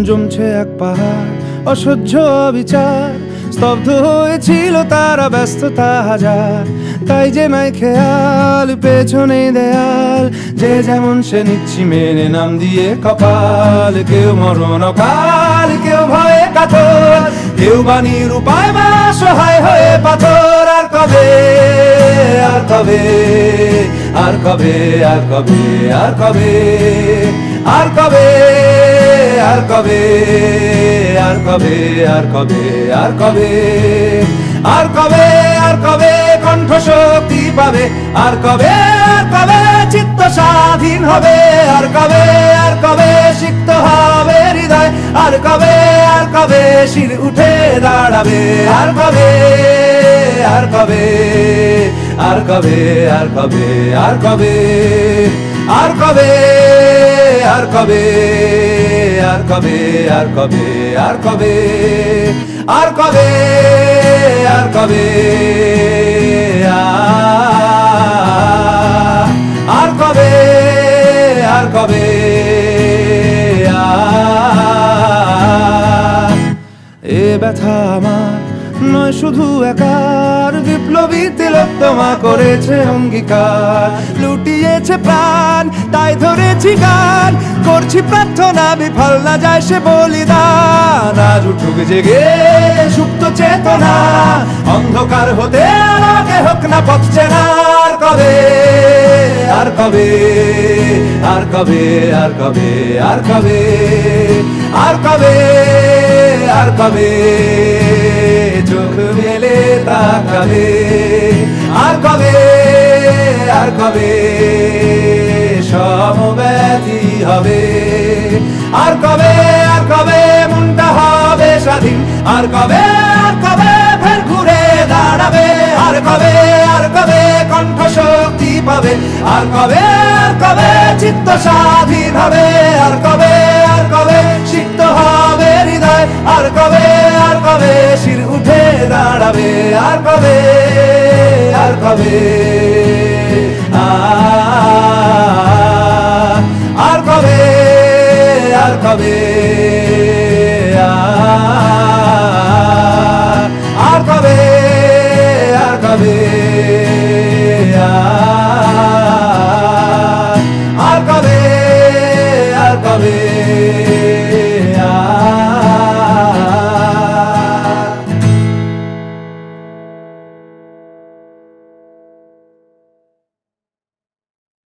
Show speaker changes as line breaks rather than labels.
জমছে এক পাহাড় অসহ্য বিচার, স্তব্ধ হয়েছিল তারা ব্যস্ততা হাজার। তাই যে নাই খেয়াল পেছনে দেয়াল, যে যেমন সে নিচ্ছি মেনে নাম দিয়ে কপাল। কেউ মরণ অকাল, কেউ ভয়ে কাতর, কেউ বাণীর উপায় বা সহায় হয়ে পাথর। আর কবে, আর কবে, আর কবে, আর কবে, আর কবে, আর কবে, আর কবে, আর কবে, আর কবে, আর কবে, আর কবে, আর কবে কণ্ঠ শক্তি পাবে, আর কবে, আর কবে চিত্ত স্বাধীন হবে, আর কবে, আর কবে সিক্ত হবে হৃদয়, আর কবে, আর কবে শির উঠে দাঁড়াবে, আর কবে, আর কবে, আর কবে, আর কবে, আর কবে, আর কবে, আর কবে, আর কবে, আর কবে, আর কবে, আর কবে, আর কবে, আর কবে, আর কবে, এ ব্যথা আমার নয় শুধু একার, বিপ্লবী তিলোত্তমা করেছে অঙ্গীকার। লুটিয়েছে প্রাণ তাই ধরেছি গান, করছি প্রার্থনা বিফল না যায় সে বলিদান। আজ উঠুক জেগে সুপ্ত চেতনা, অন্ধকার হতে আলোকে হোক না পথ চেনা। আর কবে, আর কবে, আর কবে, আর কবে, আর কবে, আর কবে, আর কবে চোখ মেলে তাকাবে, আর কবে, আর কবে সমব্যথী হবে, আর কবে, আর কবে মনটা হবে স্বাধীন, আর কবে, আর কবে ফের ঘুরে দাঁড়াবে, আর কবে, আর কবে কণ্ঠ শক্তি পাবে, আর কবে, আর কবে চিত্ত স্বাধীন হবে, আর কবে, আর কবে সিক্ত হবে হৃদয়, আর কবে, আর কবে শির উঠে দাঁড়াবে, আর কবে, আর কবে।